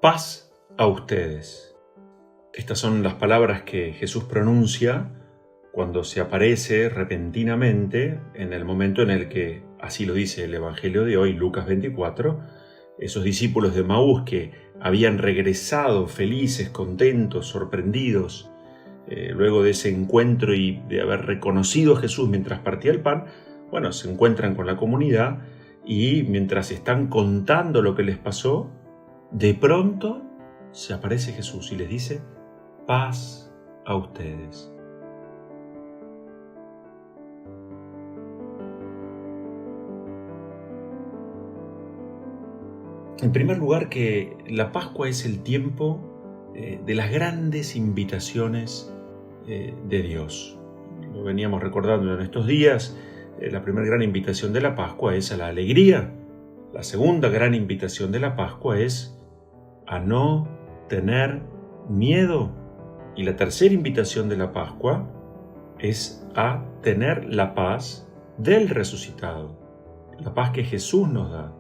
Paz a ustedes. Estas son las palabras que Jesús pronuncia cuando se aparece repentinamente en el momento en el que, así lo dice el Evangelio de hoy, Lucas 24, esos discípulos de Emaús que habían regresado felices, contentos, sorprendidos, luego de ese encuentro y de haber reconocido a Jesús mientras partía el pan, bueno, se encuentran con la comunidad y mientras están contando lo que les pasó, de pronto se aparece Jesús y les dice: paz a ustedes. En primer lugar, que la Pascua es el tiempo de las grandes invitaciones de Dios. Lo veníamos recordando en estos días. La primera gran invitación de la Pascua es a la alegría. La segunda gran invitación de la Pascua es a no tener miedo. Y la tercera invitación de la Pascua es a tener la paz del resucitado. La paz que Jesús nos da.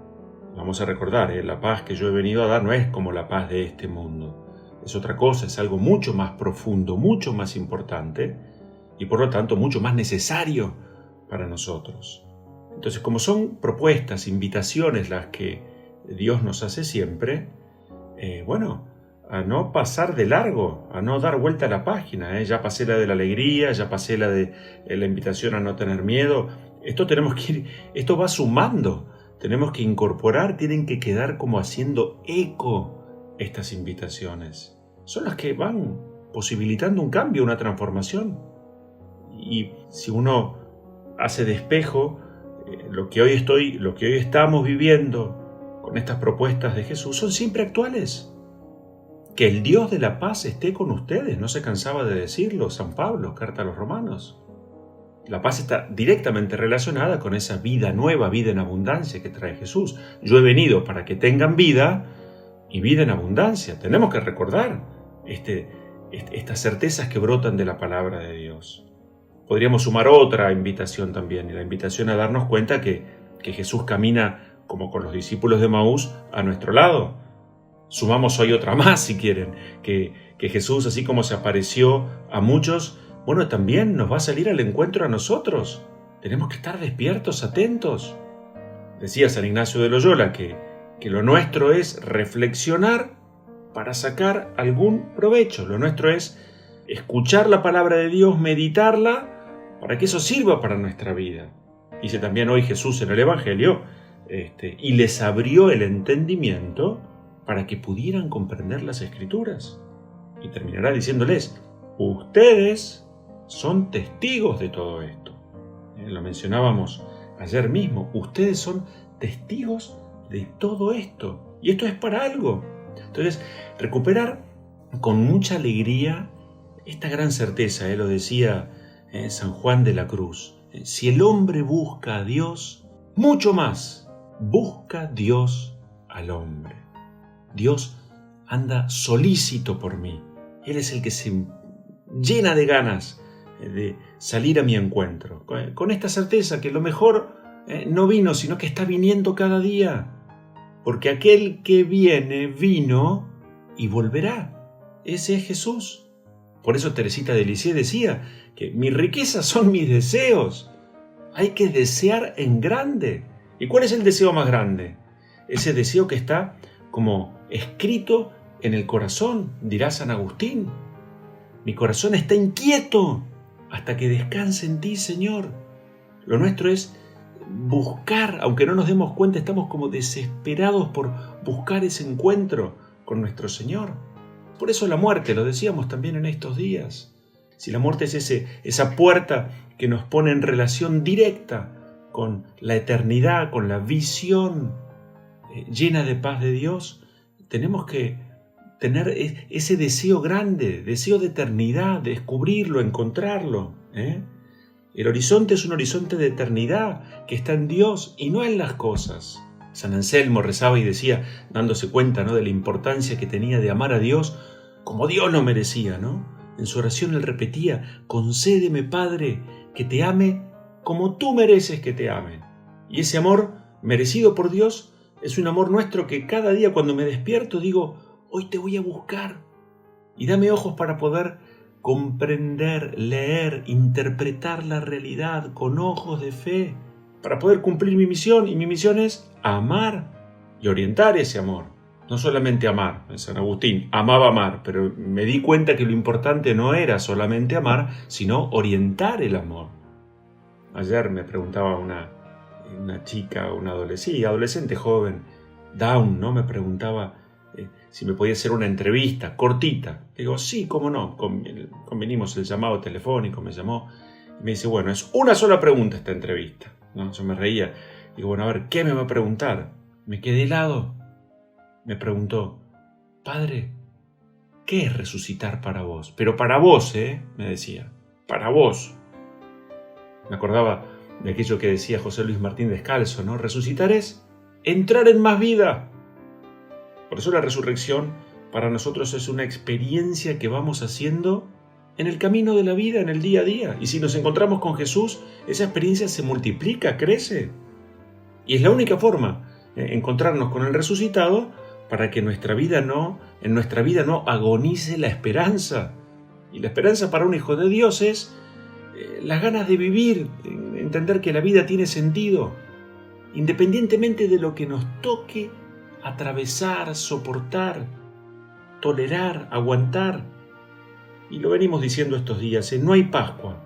Vamos a recordar, la paz que yo he venido a dar no es como la paz de este mundo. Es otra cosa, es algo mucho más profundo, mucho más importante y por lo tanto mucho más necesario para nosotros. Entonces, como son propuestas, invitaciones las que Dios nos hace siempre, a no pasar de largo, a no dar vuelta a la página. Ya pasé la de la alegría, ya pasé la de la invitación a no tener miedo. Esto va sumando. Tenemos que incorporar, tienen que quedar como haciendo eco estas invitaciones. Son las que van posibilitando un cambio, una transformación. Y si uno hace de espejo lo que hoy estamos viviendo con estas propuestas de Jesús, son siempre actuales. Que el Dios de la paz esté con ustedes, no se cansaba de decirlo San Pablo, carta a los Romanos. La paz está directamente relacionada con esa vida nueva, vida en abundancia que trae Jesús. Yo he venido para que tengan vida y vida en abundancia. Tenemos que recordar estas certezas que brotan de la palabra de Dios. Podríamos sumar otra invitación también, y la invitación a darnos cuenta que Jesús camina como con los discípulos de Emaús a nuestro lado. Sumamos hoy otra más si quieren, que Jesús, así como se apareció a muchos, también nos va a salir al encuentro a nosotros. Tenemos que estar despiertos, atentos. Decía San Ignacio de Loyola que lo nuestro es reflexionar para sacar algún provecho. Lo nuestro es escuchar la palabra de Dios, meditarla, para que eso sirva para nuestra vida. Dice también hoy Jesús en el Evangelio, y les abrió el entendimiento para que pudieran comprender las Escrituras. Y terminará diciéndoles: ustedes son testigos de todo esto. Lo mencionábamos ayer mismo. Ustedes son testigos de todo esto. Y esto es para algo. Entonces, recuperar con mucha alegría esta gran certeza, lo decía San Juan de la Cruz. Si el hombre busca a Dios, mucho más busca Dios al hombre. Dios anda solícito por mí. Él es el que se llena de ganas de salir a mi encuentro. Con esta certeza que lo mejor no vino, sino que está viniendo cada día. Porque aquel que viene, vino y volverá. Ese es Jesús. Por eso Teresita de Lisieux decía que mis riquezas son mis deseos. Hay que desear en grande. ¿Y cuál es el deseo más grande? Ese deseo que está como escrito en el corazón, dirá San Agustín. Mi corazón está inquieto hasta que descanse en ti, Señor. Lo nuestro es buscar, aunque no nos demos cuenta, estamos como desesperados por buscar ese encuentro con nuestro Señor. Por eso la muerte, lo decíamos también en estos días. Si la muerte es esa puerta que nos pone en relación directa con la eternidad, con la visión llena de paz de Dios, tenemos que tener ese deseo grande, deseo de eternidad, de descubrirlo, encontrarlo. El horizonte es un horizonte de eternidad que está en Dios y no en las cosas. San Anselmo rezaba y decía, dándose cuenta, de la importancia que tenía de amar a Dios como Dios lo merecía, En su oración él repetía: concédeme, Padre, que te ame como tú mereces que te ame. Y ese amor merecido por Dios es un amor nuestro que cada día cuando me despierto digo: hoy te voy a buscar. Y dame ojos para poder comprender, leer, interpretar la realidad con ojos de fe, para poder cumplir mi misión. Y mi misión es amar y orientar ese amor. No solamente amar. San Agustín amaba amar, pero me di cuenta que lo importante no era solamente amar, sino orientar el amor. Ayer me preguntaba una chica, una adolescente joven, Down, ¿no? Me preguntaba si me podía hacer una entrevista cortita. Digo, sí, cómo no. Convenimos el llamado telefónico, me llamó y me dice, bueno, es una sola pregunta esta entrevista, ¿no? Yo me reía. Digo, bueno, a ver, ¿qué me va a preguntar? Me quedé helado. Me preguntó, padre, ¿qué es resucitar para vos? Pero para vos, me decía, para vos. Me acordaba de aquello que decía José Luis Martín Descalzo, ¿no? Resucitar es entrar en más vida. Por eso la resurrección para nosotros es una experiencia que vamos haciendo en el camino de la vida, en el día a día. Y si nos encontramos con Jesús, esa experiencia se multiplica, crece. Y es la única forma, encontrarnos con el resucitado para que en nuestra vida no agonice la esperanza. Y la esperanza para un hijo de Dios es las ganas de vivir, entender que la vida tiene sentido, independientemente de lo que nos toque atravesar, soportar, tolerar, aguantar. Y lo venimos diciendo estos días, no hay Pascua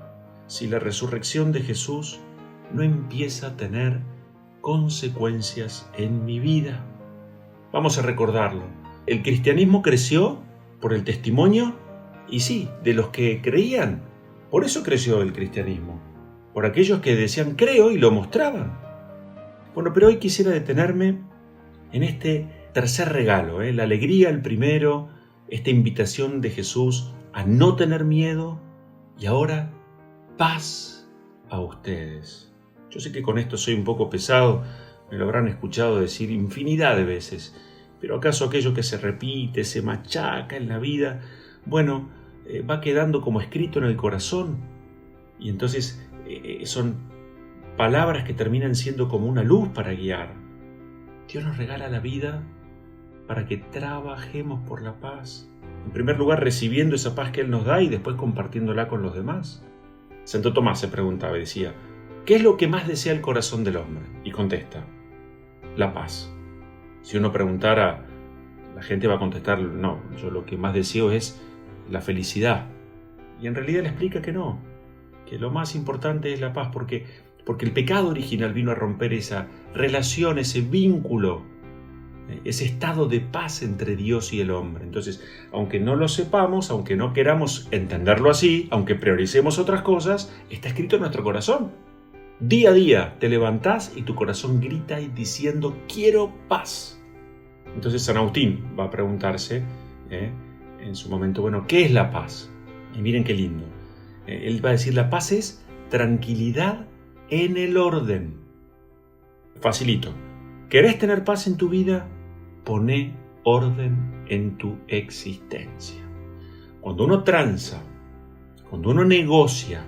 si la resurrección de Jesús no empieza a tener consecuencias en mi vida. Vamos a recordarlo. El cristianismo creció por el testimonio, y sí, de los que creían. Por eso creció el cristianismo, por aquellos que decían creo y lo mostraban. Bueno, pero hoy quisiera detenerme en este tercer regalo, la alegría, el primero, esta invitación de Jesús a no tener miedo y ahora paz a ustedes. Yo sé que con esto soy un poco pesado, me lo habrán escuchado decir infinidad de veces, pero ¿acaso aquello que se repite, se machaca en la vida, bueno, va quedando como escrito en el corazón? Y entonces son palabras que terminan siendo como una luz para guiar. Dios nos regala la vida para que trabajemos por la paz. En primer lugar, recibiendo esa paz que Él nos da y después compartiéndola con los demás. Santo Tomás se preguntaba y decía, ¿qué es lo que más desea el corazón del hombre? Y contesta, la paz. Si uno preguntara, la gente va a contestar, no, yo lo que más deseo es la felicidad. Y en realidad le explica que no, que lo más importante es la paz, porque el pecado original vino a romper esa relación, ese vínculo, ese estado de paz entre Dios y el hombre. Entonces, aunque no lo sepamos, aunque no queramos entenderlo así, aunque prioricemos otras cosas, está escrito en nuestro corazón. Día a día te levantás y tu corazón grita diciendo, quiero paz. Entonces San Agustín va a preguntarse en su momento, bueno, ¿qué es la paz? Y miren qué lindo. Él va a decir, la paz es tranquilidad en el orden. Facilito. ¿Querés tener paz en tu vida? Poné orden en tu existencia. Cuando uno tranza, cuando uno negocia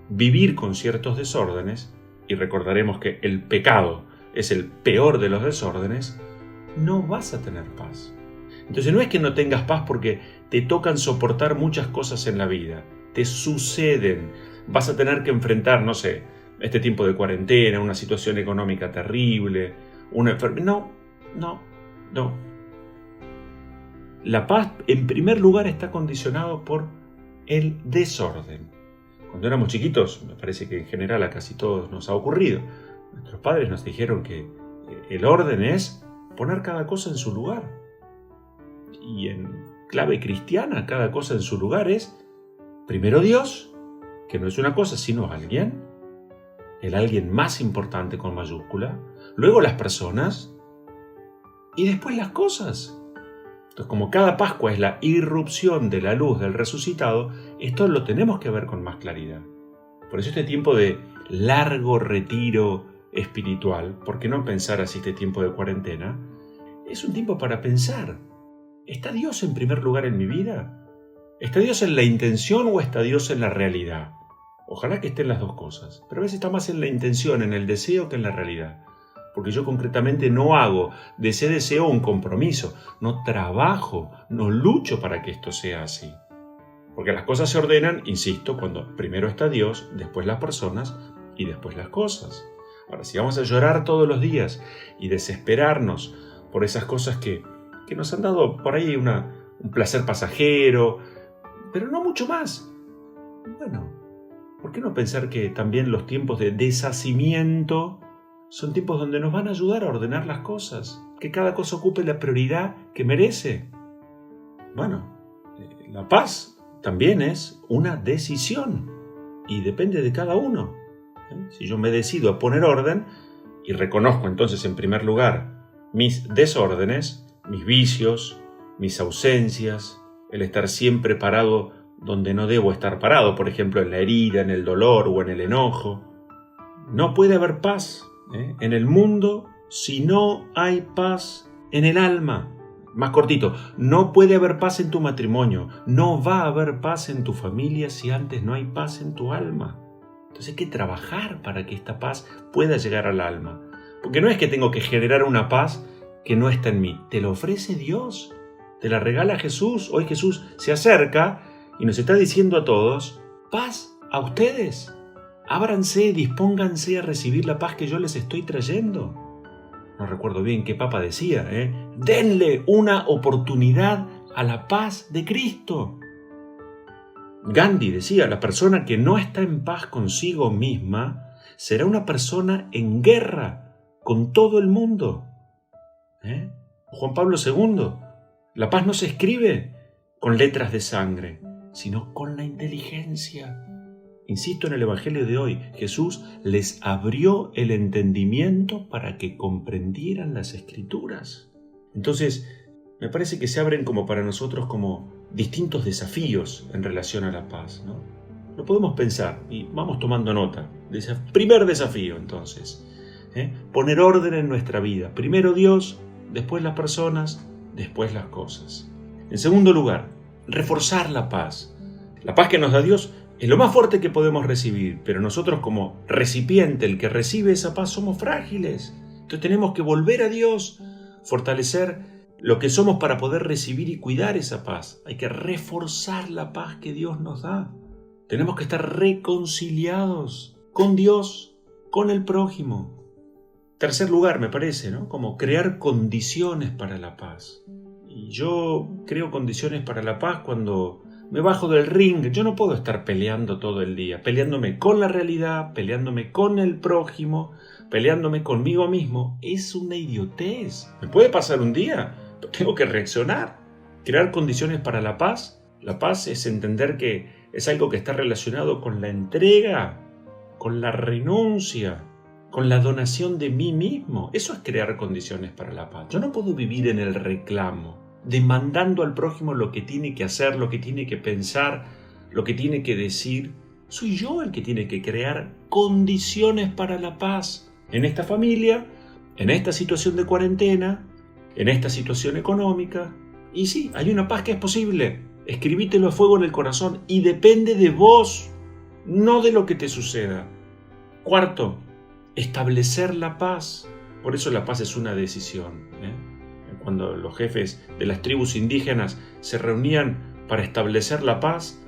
vivir con ciertos desórdenes, y recordaremos que el pecado es el peor de los desórdenes, no vas a tener paz. Entonces no es que no tengas paz porque te tocan soportar muchas cosas en la vida, te suceden, vas a tener que enfrentar, no sé, este tiempo de cuarentena, una situación económica terrible, una enfermedad. No. La paz, en primer lugar, está condicionado por el desorden. Cuando éramos chiquitos, me parece que en general a casi todos nos ha ocurrido. Nuestros padres nos dijeron que el orden es poner cada cosa en su lugar. Y en clave cristiana, cada cosa en su lugar es primero Dios, que no es una cosa sino alguien, el alguien más importante con mayúscula, luego las personas y después las cosas. Entonces, como cada Pascua es la irrupción de la luz del resucitado, esto lo tenemos que ver con más claridad. Por eso este tiempo de largo retiro espiritual, ¿por qué no pensar así este tiempo de cuarentena? Es un tiempo para pensar, ¿está Dios en primer lugar en mi vida? ¿Está Dios en la intención o está Dios en la realidad? Ojalá que estén las dos cosas, pero a veces está más en la intención, en el deseo que en la realidad. porque yo concretamente no hago de ese deseo un compromiso, no trabajo, no lucho para que esto sea así. Porque las cosas se ordenan, insisto, cuando primero está Dios, después las personas y después las cosas. Ahora, si vamos a llorar todos los días y desesperarnos por esas cosas que nos han dado por ahí un placer pasajero, pero no mucho más, bueno, ¿por qué no pensar que también los tiempos de deshacimiento son tiempos donde nos van a ayudar a ordenar las cosas? Que cada cosa ocupe la prioridad que merece. Bueno, la paz también es una decisión y depende de cada uno. Si yo me decido a poner orden y reconozco entonces en primer lugar mis desórdenes, mis vicios, mis ausencias, el estar siempre parado donde no debo estar parado, por ejemplo en la herida, en el dolor o en el enojo, no puede haber paz en el mundo si no hay paz en el alma. Más cortito, no puede haber paz en tu matrimonio, no va a haber paz en tu familia si antes no hay paz en tu alma. Entonces hay que trabajar para que esta paz pueda llegar al alma. Porque no es que tengo que generar una paz que no está en mí. Te la ofrece Dios, te la regala Jesús. Hoy Jesús se acerca y nos está diciendo a todos, paz a ustedes. Ábranse, dispónganse a recibir la paz que yo les estoy trayendo. No recuerdo bien qué papa decía, denle una oportunidad a la paz de Cristo. Gandhi decía, la persona que no está en paz consigo misma será una persona en guerra con todo el mundo. Juan Pablo II, la paz no se escribe con letras de sangre, sino con la inteligencia. Insisto en el Evangelio de hoy, Jesús les abrió el entendimiento para que comprendieran las Escrituras. Entonces, me parece que se abren como para nosotros como distintos desafíos en relación a la paz, ¿no? Lo podemos pensar y vamos tomando nota. Primer desafío, entonces, poner orden en nuestra vida. Primero Dios, después las personas, después las cosas. En segundo lugar, reforzar la paz. La paz que nos da Dios es lo más fuerte que podemos recibir, pero nosotros como recipiente, el que recibe esa paz, somos frágiles. Entonces tenemos que volver a Dios, fortalecer lo que somos para poder recibir y cuidar esa paz. Hay que reforzar la paz que Dios nos da. Tenemos que estar reconciliados con Dios, con el prójimo. Tercer lugar, me parece, ¿no? Como crear condiciones para la paz. Y yo creo condiciones para la paz cuando me bajo del ring. Yo no puedo estar peleando todo el día, peleándome con la realidad, peleándome con el prójimo, peleándome conmigo mismo. Es una idiotez. Me puede pasar un día, pero tengo que reaccionar. Crear condiciones para la paz. La paz es entender que es algo que está relacionado con la entrega, con la renuncia, con la donación de mí mismo. Eso es crear condiciones para la paz. Yo no puedo vivir en el reclamo, demandando al prójimo lo que tiene que hacer, lo que tiene que pensar, lo que tiene que decir. Soy yo el que tiene que crear condiciones para la paz. En esta familia, en esta situación de cuarentena, en esta situación económica. Y sí, hay una paz que es posible. Escribítelo a fuego en el corazón y depende de vos, no de lo que te suceda. Cuarto, establecer la paz. Por eso la paz es una decisión. Cuando los jefes de las tribus indígenas se reunían para establecer la paz,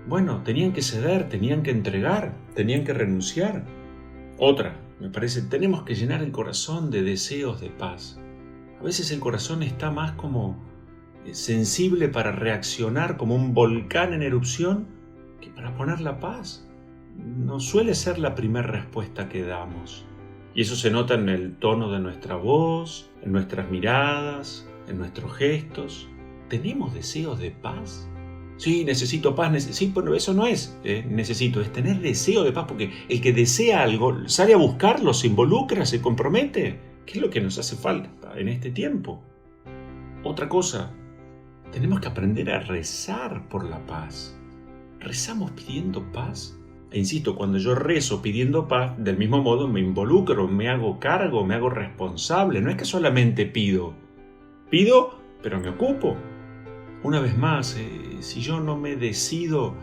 bueno, tenían que ceder, tenían que entregar, tenían que renunciar. Otra, me parece, tenemos que llenar el corazón de deseos de paz. A veces el corazón está más como sensible para reaccionar como un volcán en erupción que para poner la paz. No suele ser la primera respuesta que damos. Y eso se nota en el tono de nuestra voz, en nuestras miradas, en nuestros gestos. ¿Tenemos deseos de paz? Sí, necesito paz. Sí, pero eso no es necesito, es tener deseo de paz, porque el que desea algo sale a buscarlo, se involucra, se compromete. ¿Qué es lo que nos hace falta en este tiempo? Otra cosa, tenemos que aprender a rezar por la paz. ¿Rezamos pidiendo paz? E insisto, cuando yo rezo pidiendo paz, del mismo modo me involucro, me hago cargo, me hago responsable. No es que solamente pido, pero me ocupo. Una vez más, si yo no me decido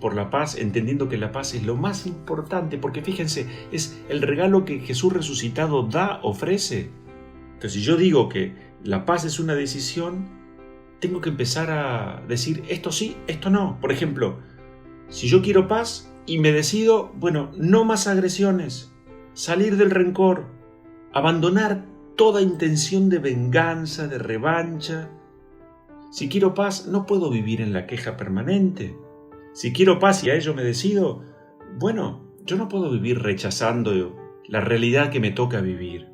por la paz, entendiendo que la paz es lo más importante, porque fíjense, es el regalo que Jesús resucitado da, ofrece. Entonces, si yo digo que la paz es una decisión, tengo que empezar a decir esto sí, esto no. Por ejemplo, si yo quiero paz y me decido, bueno, no más agresiones, salir del rencor, abandonar toda intención de venganza, de revancha. Si quiero paz, no puedo vivir en la queja permanente. Si quiero paz y a ello me decido, bueno, yo no puedo vivir rechazando la realidad que me toca vivir.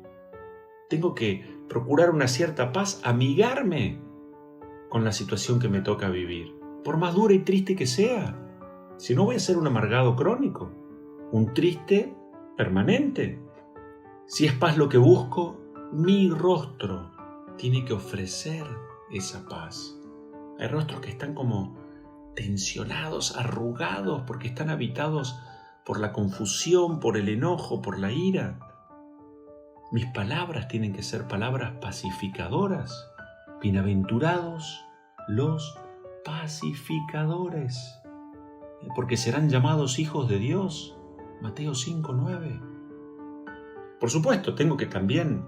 Tengo que procurar una cierta paz, amigarme con la situación que me toca vivir, por más dura y triste que sea. Si no, voy a ser un amargado crónico, un triste permanente. Si es paz lo que busco, mi rostro tiene que ofrecer esa paz. Hay rostros que están como tensionados, arrugados, porque están habitados por la confusión, por el enojo, por la ira. Mis palabras tienen que ser palabras pacificadoras. Bienaventurados los pacificadores, porque serán llamados hijos de Dios. Mateo 5:9. Por supuesto, tengo que también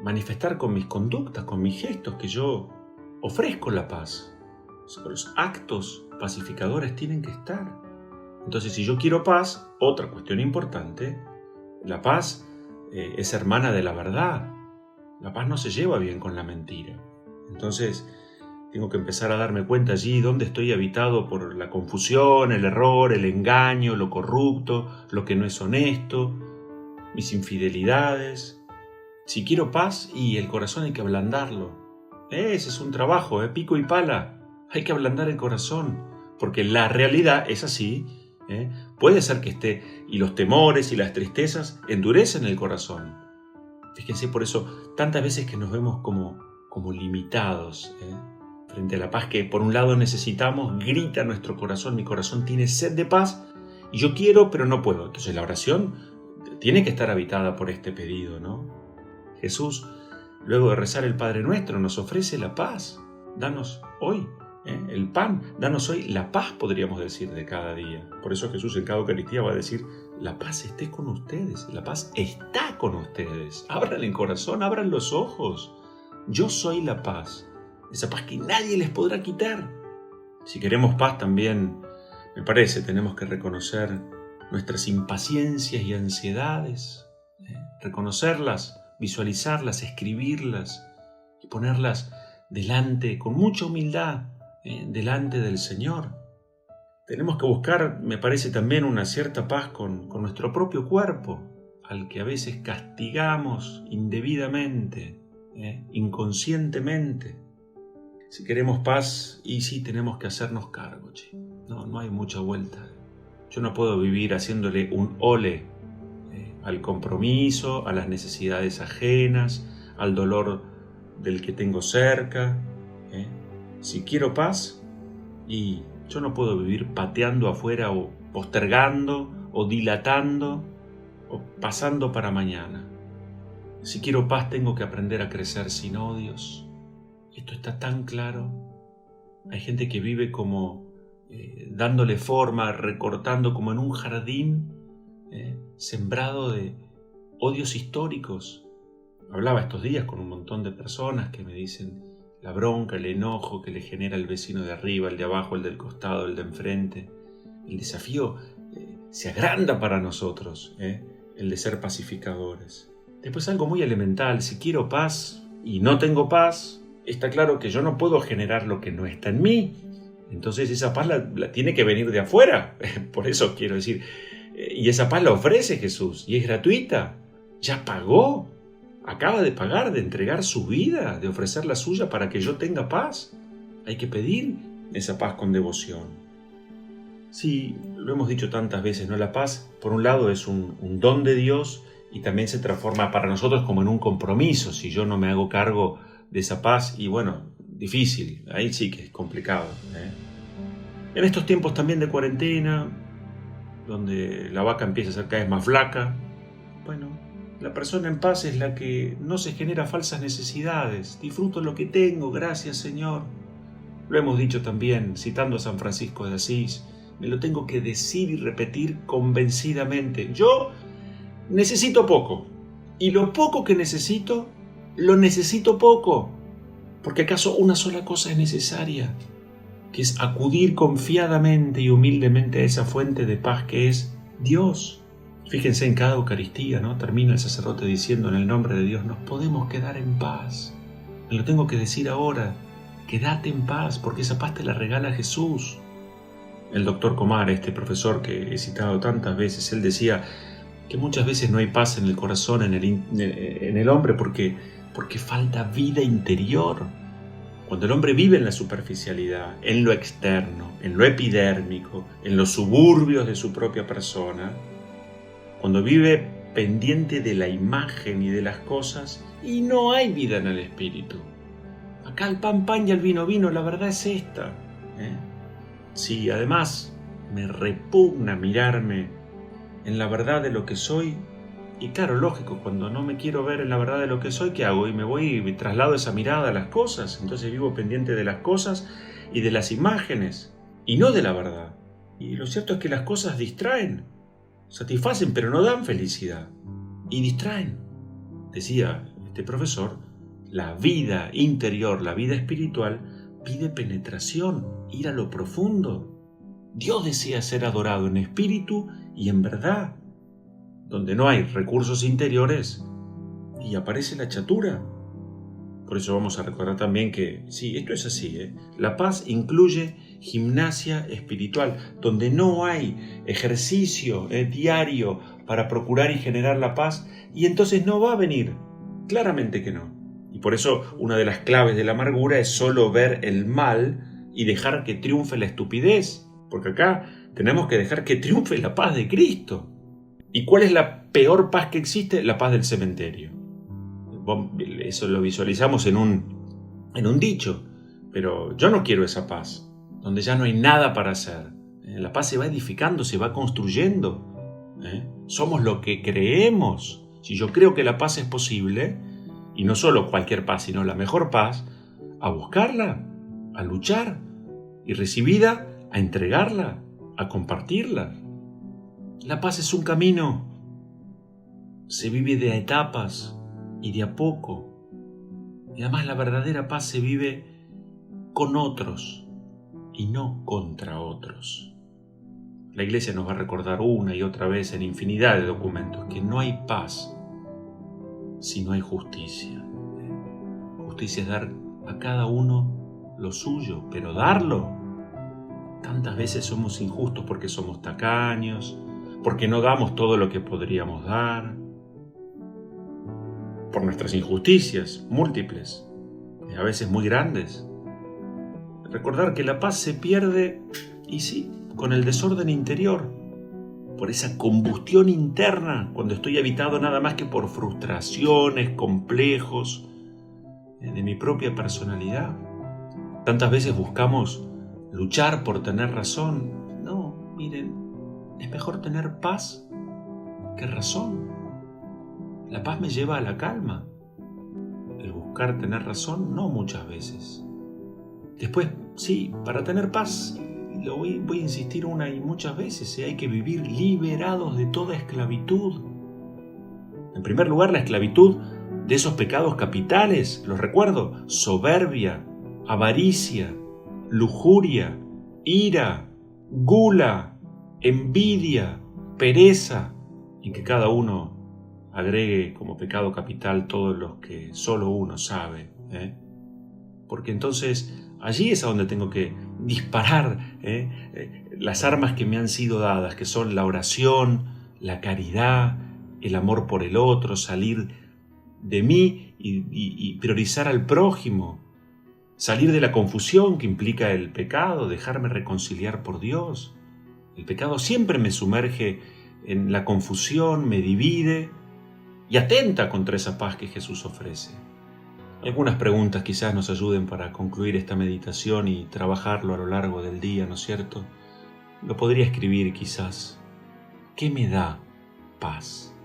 manifestar con mis conductas, con mis gestos, que yo ofrezco la paz. Los actos pacificadores tienen que estar. Entonces, si yo quiero paz, otra cuestión importante, la paz es hermana de la verdad. La paz no se lleva bien con la mentira. Entonces, tengo que empezar a darme cuenta allí donde estoy habitado por la confusión, el error, el engaño, lo corrupto, lo que no es honesto, mis infidelidades. Si quiero paz, y el corazón hay que ablandarlo. Ese es un trabajo, pico y pala. Hay que ablandar el corazón, porque la realidad es así. Puede ser que esté, y los temores y las tristezas endurecen el corazón. Fíjense, por eso tantas veces que nos vemos como limitados frente a la paz que por un lado necesitamos, grita nuestro corazón, mi corazón tiene sed de paz y yo quiero pero no puedo. Entonces la oración tiene que estar habitada por este pedido, ¿no? Jesús, luego de rezar el Padre Nuestro, nos ofrece la paz. Danos hoy el pan, danos hoy la paz, podríamos decir, de cada día. Por eso Jesús en cada Eucaristía va a decir, la paz esté con ustedes, la paz está con ustedes. Abran el corazón, abran los ojos. Yo soy la paz, esa paz que nadie les podrá quitar. Si queremos paz también, me parece, tenemos que reconocer nuestras impaciencias y ansiedades, reconocerlas, visualizarlas, escribirlas y ponerlas delante, con mucha humildad, delante del Señor. Tenemos que buscar, me parece, también una cierta paz con nuestro propio cuerpo, al que a veces castigamos indebidamente, inconscientemente. Si queremos paz, y sí tenemos que hacernos cargo, no hay mucha vuelta. Yo no puedo vivir haciéndole un ole al compromiso, a las necesidades ajenas, al dolor del que tengo cerca. Si quiero paz, y yo no puedo vivir pateando afuera o postergando o dilatando o pasando para mañana. Si quiero paz, tengo que aprender a crecer sin odios. Esto está tan claro. Hay gente que vive como dándole forma, recortando como en un jardín sembrado de odios históricos. Hablaba estos días con un montón de personas que me dicen la bronca, el enojo que le genera el vecino de arriba, el de abajo, el del costado, el de enfrente. El desafío se agranda para nosotros, el de ser pacificadores. Después algo muy elemental, si quiero paz y no tengo paz, está claro que yo no puedo generar lo que no está en mí. Entonces esa paz la tiene que venir de afuera. Por eso quiero decir, y esa paz la ofrece Jesús y es gratuita. Ya pagó, acaba de pagar, de entregar su vida, de ofrecer la suya para que yo tenga paz. Hay que pedir esa paz con devoción. Sí, lo hemos dicho tantas veces, ¿no? La paz, por un lado, es un don de Dios y también se transforma para nosotros como en un compromiso. Si yo no me hago cargo de esa paz, y bueno, difícil, ahí sí que es complicado. En estos tiempos también de cuarentena, donde la vaca empieza a ser cada vez más flaca, bueno, la persona en paz es la que no se genera falsas necesidades. Disfruto lo que tengo, gracias Señor. Lo hemos dicho también, citando a San Francisco de Asís, me lo tengo que decir y repetir convencidamente. Yo necesito poco, y lo poco que necesito, lo necesito poco, porque acaso una sola cosa es necesaria, que es acudir confiadamente y humildemente a esa fuente de paz que es Dios. Fíjense en cada Eucaristía, ¿no? Termina el sacerdote diciendo: en el nombre de Dios nos podemos quedar en paz. Me lo tengo que decir ahora: quédate en paz, porque esa paz te la regala Jesús. El doctor Comar, este profesor que he citado tantas veces, él decía que muchas veces no hay paz en el corazón, en el hombre, porque falta vida interior. Cuando el hombre vive en la superficialidad, en lo externo, en lo epidérmico, en los suburbios de su propia persona, cuando vive pendiente de la imagen y de las cosas, y no hay vida en el espíritu. Acá el pan, pan y el vino, vino, la verdad es esta. Sí, además me repugna mirarme en la verdad de lo que soy. Y claro, lógico, cuando no me quiero ver en la verdad de lo que soy, ¿qué hago? Y me voy y traslado esa mirada a las cosas. Entonces vivo pendiente de las cosas y de las imágenes, y no de la verdad. Y lo cierto es que las cosas distraen, satisfacen, pero no dan felicidad. Y distraen. Decía este profesor, la vida interior, la vida espiritual, pide penetración, ir a lo profundo. Dios desea ser adorado en espíritu y en verdad. Donde no hay recursos interiores, y aparece la chatura. Por eso vamos a recordar también que, sí, esto es así, la paz incluye gimnasia espiritual, donde no hay ejercicio diario para procurar y generar la paz, y entonces no va a venir, claramente que no. Y por eso una de las claves de la amargura es solo ver el mal y dejar que triunfe la estupidez, porque acá tenemos que dejar que triunfe la paz de Cristo. ¿Y cuál es la peor paz que existe? La paz del cementerio. Eso lo visualizamos en un dicho, pero yo no quiero esa paz, donde ya no hay nada para hacer. La paz se va edificando, se va construyendo. Somos lo que creemos. Si yo creo que la paz es posible, y no solo cualquier paz, sino la mejor paz, a buscarla, a luchar, y recibida, a entregarla, a compartirla. La paz es un camino, se vive de a etapas y de a poco. Y además la verdadera paz se vive con otros y no contra otros. La Iglesia nos va a recordar una y otra vez en infinidad de documentos que no hay paz si no hay justicia. Justicia es dar a cada uno lo suyo, pero darlo. Tantas veces somos injustos porque somos tacaños, porque no damos todo lo que podríamos dar, por nuestras injusticias múltiples, a veces muy grandes. Recordar que la paz se pierde, y sí, con el desorden interior, por esa combustión interna, cuando estoy habitado nada más que por frustraciones, complejos de mi propia personalidad. Tantas veces buscamos luchar por tener razón. No, miren, es mejor tener paz que razón. La paz me lleva a la calma. El buscar tener razón, no muchas veces. Después, sí, para tener paz, lo voy a insistir una y muchas veces, hay que vivir liberados de toda esclavitud. En primer lugar, la esclavitud de esos pecados capitales, los recuerdo: soberbia, avaricia, lujuria, ira, gula, envidia, pereza, y que cada uno agregue como pecado capital todos los que solo uno sabe. Porque entonces allí es a donde tengo que disparar las armas que me han sido dadas, que son la oración, la caridad, el amor por el otro, salir de mí y priorizar al prójimo, salir de la confusión que implica el pecado, dejarme reconciliar por Dios. El pecado siempre me sumerge en la confusión, me divide y atenta contra esa paz que Jesús ofrece. Algunas preguntas quizás nos ayuden para concluir esta meditación y trabajarlo a lo largo del día, ¿no es cierto? Lo podría escribir quizás. ¿Qué me da paz?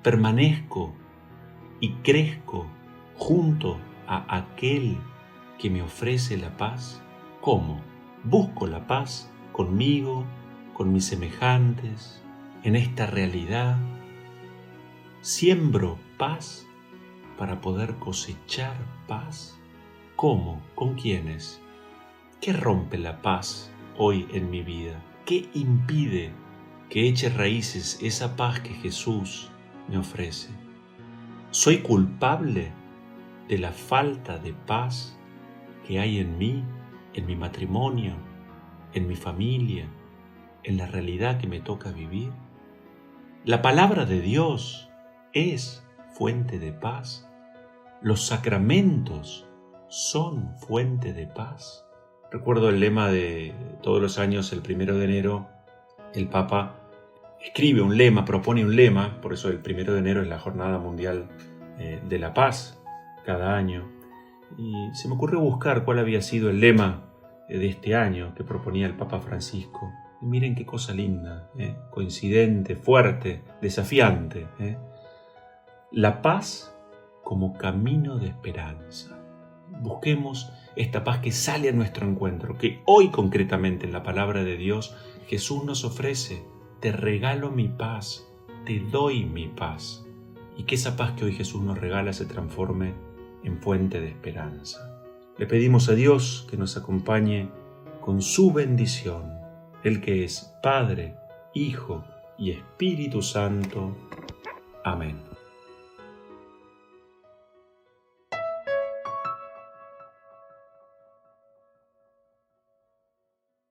¿Permanezco y crezco junto a aquel que me ofrece la paz? ¿Cómo? ¿Busco la paz conmigo, con mis semejantes, en esta realidad. ¿Siembro paz para poder cosechar paz? ¿Cómo? ¿Con quiénes? ¿Qué rompe la paz hoy en mi vida? ¿Qué impide que eche raíces esa paz que Jesús me ofrece? ¿Soy culpable de la falta de paz que hay en mí, en mi matrimonio, en mi familia, en la realidad que me toca vivir? La palabra de Dios es fuente de paz. Los sacramentos son fuente de paz. Recuerdo el lema de todos los años, el 1 de enero, el Papa escribe un lema, propone un lema, por eso el 1 de enero es la Jornada Mundial de la Paz cada año. Y se me ocurrió buscar cuál había sido el lema de este año que proponía el Papa Francisco. Y miren qué cosa linda, coincidente, fuerte, desafiante. La paz como camino de esperanza. Busquemos esta paz que sale a nuestro encuentro, que hoy concretamente en la palabra de Dios Jesús nos ofrece. Te regalo mi paz, te doy mi paz. Y que esa paz que hoy Jesús nos regala se transforme en fuente de esperanza. Le pedimos a Dios que nos acompañe con su bendición, el que es Padre, Hijo y Espíritu Santo. Amén.